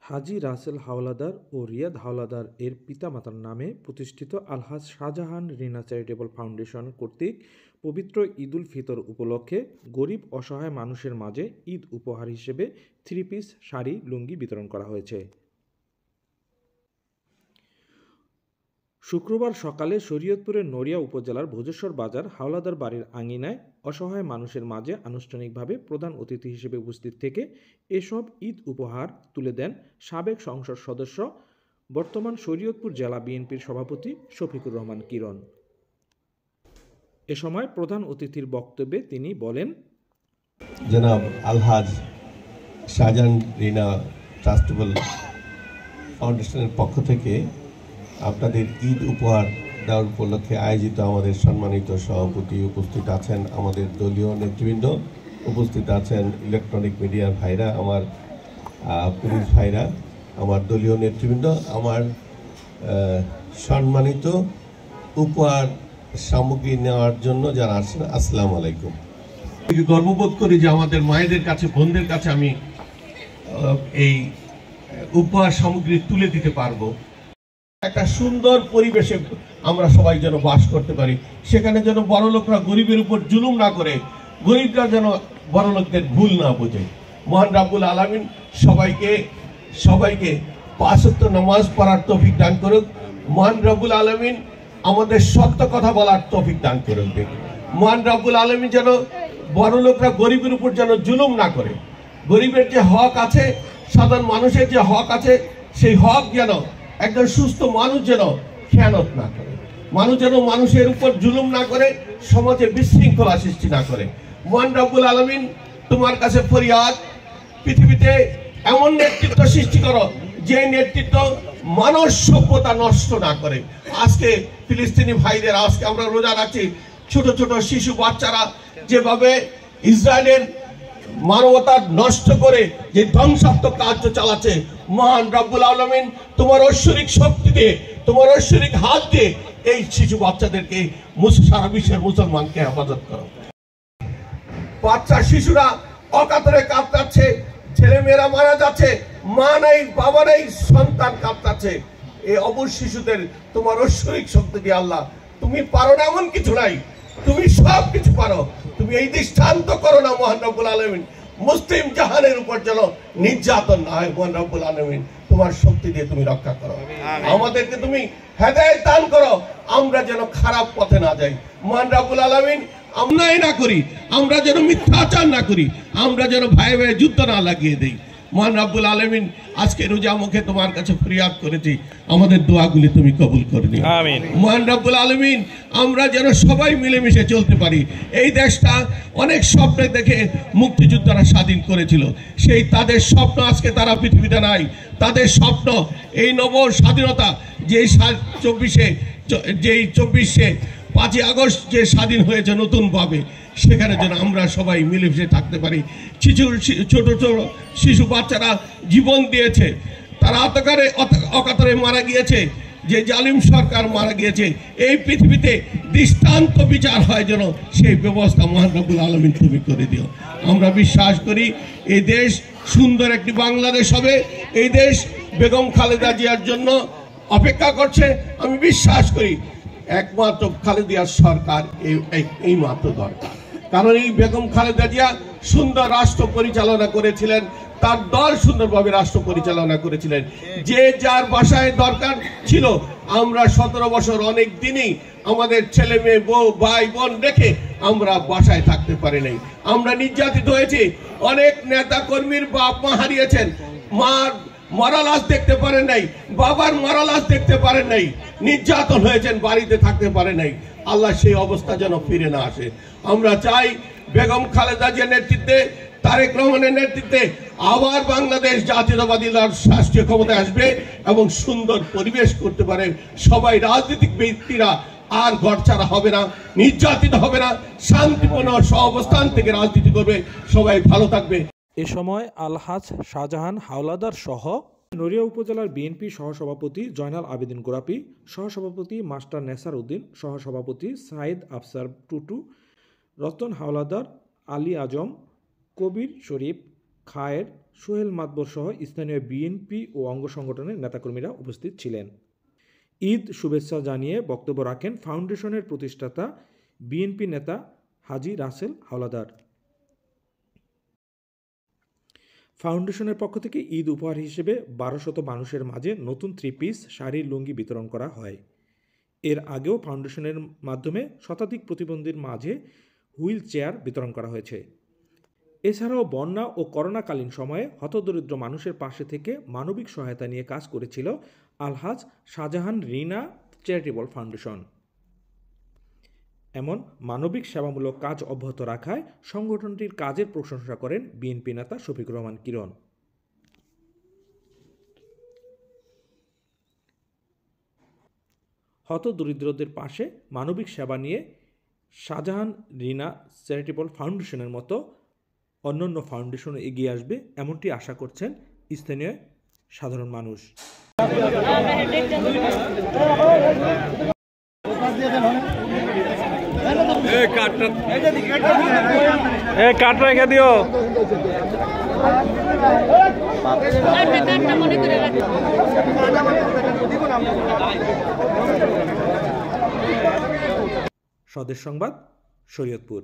হাজী রাসেল হাওলাদার ও রিয়াদ হাওলাদার এর পিতামাতার নামে প্রতিষ্ঠিত আলহাজ শাহজাহান রিনা চ্যারিটেবল ফাউন্ডেশন কর্তৃক পবিত্র ঈদুল ফিতর উপলক্ষে গরিব অসহায় মানুষের মাঝে ঈদ উপহার হিসেবে 3 পিস শাড়ি লুঙ্গি বিতরণ করা হয়েছে। শুক্রবার সকালে শরীয়তপুরের নড়িয়া উপজেলার ভোজেশ্বর বাজার হাওলাদার বাড়ির আঙিনায় অসহায় মানুষের মাঝে আনুষ্ঠানিকভাবে প্রধান অতিথি হিসেবে উপস্থিত থেকে এসব ঈদ উপহার তুলে দেন সাবেক সংসদ সদস্য, বর্তমান শরীয়তপুর জেলা বিএনপির সভাপতি শফিকুর রহমান কিরণ। এ সময় প্রধান অতিথির বক্তব্যে তিনি বলেন, জনাব আলহাজ শাহজাহান রিনা ট্রাস্টেবল ফাউন্ডেশনের পক্ষ থেকে আপনাদের ঈদ উপহার দেওয়ার উপলক্ষে আয়োজিত আমাদের সম্মানিত সভাপতি উপস্থিত আছেন, আমাদের দলীয় নেতৃবৃন্দ উপস্থিত আছেন, ইলেকট্রনিক মিডিয়ার ভাইরা, আমার পুলিশ ভাইরা, আমার দলীয় নেতৃবৃন্দ, আমার সম্মানিত উপহার সামগ্রী নেওয়ার জন্য যারা আসেন, আসসালামু আলাইকুম। গর্ববোধ করি যে আমাদের মায়েদের কাছে, বোনদের কাছে আমি এই উপহার সামগ্রী তুলে দিতে পারবো। একটা সুন্দর পরিবেশে আমরা সবাই যেন বাস করতে পারি, সেখানে যেন বড় লোকরা গরিবের উপর জুলুম না করে, গরিবরা যেন বড় লোকদের ভুল না বোঝে। মহান রাব্বুল আলামিন সবাইকে 5 ওয়াক্ত নামাজ পড়ার তৌফিক দান করুক। মহান রাব্বুল আলামিন আমাদের সত্য কথা বলার তৌফিক দান করুক। মহান রাব্বুল আলামিন যেন বড় লোকরা গরিবের উপর যেন জুলুম না করে, গরিবের যে হক আছে, সাধারণ মানুষের যে হক আছে, সেই হক যেন একজন সুস্থ মানুষ যেন খেয়ানত না করে, মানুষ যেন মানুষের উপর জুলুম না করে, সমাজে বিশৃঙ্খলা সৃষ্টি না করে। মহান রাব্বুল আলামিন তোমার কাছে ফরিয়াদ, পৃথিবীতে এমন নেতৃত্ব সৃষ্টি করো যে নেতৃত্ব মানব সভ্যতা নষ্ট না করে। আজকে ফিলিস্তিনি ভাইদের, আজকে আমরা রোজা রাখছি, ছোট ছোট শিশু বাচ্চারা যেভাবে ইসরায়েলের মানবতা নষ্ট করে যে ধ্বংসাত্মক কার্য চালাচ্ছে, মহান রাব্বুল আলামিন তোমার ঐশ্বরিক শক্তি দিয়ে, তোমার ঐশ্বরিক হাত দিয়ে এই শিশু বাচ্চাদেরকে, সারা বিশ্বের মুসলমানকে হেফাজত করো। বাচ্চা শিশুরা অকাতরে কাঁদতাছে, ছেলে মেয়েরা মারা যাচ্ছে, মা নাই, বাবা নাই, সন্তান কাঁদতাছে। এই অবশ শিশুদের তোমার ঐশ্বরিক শক্তি দিয়ে আল্লাহ, তুমি পারো না এমন কিছু নাই, তুমি সব কিছু পারো। তুমি এই দৃষ্টান্ত করো না মহান রাব্বুল আলামিন, মুসলিম জাহানের উপর যেন নির্যাতন না হয়। মহান রাব্বুল আলামিন তোমার শক্তি দিয়ে তুমি রক্ষা করো, আমাদেরকে তুমি হেদায়েত দান করো, আমরা যেন খারাপ পথে না যাই। মহান রাব্বুল আলামিন অন্যায় না করি, আমরা যেন মিথ্যাচার না করি, আমরা যেন ভাই ভাই যুদ্ধ না লাগিয়ে দেই। মহান রাব্বুল আলামিন আজকে রোজা মুখে তোমার কাছে ফরিয়াদ করেছি, আমাদের দোয়াগুলি তুমি কবুল করে নিও। আমিন। মহান রাব্বুল আলামিন আমরা যেন সবাই মিলেমিশে চলতে পারি। এই দেশটা অনেক স্বপ্ন দেখে মুক্তিযোদ্ধারা স্বাধীন করেছিল, সেই তাদের স্বপ্ন আজকে তারা পৃথিবীতে নাই। তাদের স্বপ্ন এই নব স্বাধীনতা, যেই 24শে 5ই আগস্ট যে স্বাধীন হয়েছে নতুনভাবে, সেখানে যেন আমরা সবাই মিলেমিশে থাকতে পারি। ছোট ছোট শিশু বাচ্চারা জীবন দিয়েছে, তারা অকাতরে মারা গিয়েছে, যে জালিম সরকার মারা গিয়েছে। এই পৃথিবীতে দৃষ্টান্ত বিচার হয় যেন, সেই ব্যবস্থা মহান রাব্বুল আলামিন তুমি করে দিও। আমরা বিশ্বাস করি এই দেশ সুন্দর একটি বাংলাদেশ হবে। এই দেশ বেগম খালেদা জিয়ার জন্য অপেক্ষা করছে। আমি বিশ্বাস করি একমাত্র খালেদা সরকার এই মাত্র দরকার, কারণ এই বেগম খালেদা জিয়া সুন্দর রাষ্ট্র পরিচালনা করেছিলেন, তার দল সুন্দরভাবে রাষ্ট্র পরিচালনা করেছিলেন। যে যার বাসায় দরকার ছিল, আমরা 17 বছর অনেক দিনই আমাদের ছেলে মেয়ে, বউ, ভাই বোন রেখে আমরা বাসায় থাকতে পারি নাই। আমরা নির্যাতিত হয়েছি, অনেক নেতা কর্মীর বাপ মা হারিয়েছেন, মার মরা লাশ দেখতে পারেন নাই, বাবার মরা লাশ দেখতে পারেন নাই, নির্যাতন হয়েছেন, বাড়িতে থাকতে পারে নাই। আল্লাহ সেই অবস্থা যেন ফিরে না আসে। আমরা চাই বেগম খালেদা জিয়ার নেতৃত্বে, তারেক রহমানের নেতৃত্বে আবার বাংলাদেশ জাতীয়তাবাদী রাষ্ট্রীয় ক্ষমতায় আসবে এবং সুন্দর পরিবেশ করতে পারে। সবাই রাজনৈতিক ব্যক্তিরা আর ঘরছাড়া হবে না, নির্যাতিত হবে না, শান্তিপূর্ণ সহাবস্থান থেকে রাজনীতি করবে। সবাই ভালো থাকবে। এ সময় আলহাজ শাহজাহান হাওলাদার সহ নড়িয়া উপজেলার বিএনপি সহসভাপতি জয়নাল আবেদিন গোরাপি, সহসভাপতি মাস্টার নেসার উদ্দিন, সহসভাপতি সাইদ আফসার টুটু, রতন হাওলাদার, আলী আজম, কবির শরীফ, খায়ের, সোহেল মাতবর সহ স্থানীয় বিএনপি ও অঙ্গ সংগঠনের নেতাকর্মীরা উপস্থিত ছিলেন। ঈদ শুভেচ্ছা জানিয়ে বক্তব্য রাখেন ফাউন্ডেশনের প্রতিষ্ঠাতা বিএনপি নেতা হাজী রাসেল হাওলাদার। ফাউন্ডেশনের পক্ষ থেকে ঈদ উপহার হিসেবে 1200 মানুষের মাঝে নতুন 3 পিস শাড়ি লুঙ্গি বিতরণ করা হয়। এর আগেও ফাউন্ডেশনের মাধ্যমে শতাধিক প্রতিবন্ধীর মাঝে হুইল চেয়ার বিতরণ করা হয়েছে। এছাড়াও বন্যা ও করোনাকালীন সময়ে হতদরিদ্র মানুষের পাশে থেকে মানবিক সহায়তা নিয়ে কাজ করেছিল আলহাজ শাহজাহান রিনা চ্যারিটেবল ফাউন্ডেশন। এমন মানবিক সেবামূলক কাজ অব্যাহত রাখায় সংগঠনটির কাজের প্রশংসা করেন বিএনপি নেতা শফিকুর রহমান কিরণ। হতদরিদ্রদের পাশে মানবিক সেবা নিয়ে শাহজাহান রিনা চ্যারিটেবল ফাউন্ডেশনের মতো অন্যান্য ফাউন্ডেশন এগিয়ে আসবে এমনটি আশা করছেন স্থানীয় সাধারণ মানুষ। কাট রেখে দিও। স্বদেশ সংবাদ, শরীয়তপুর।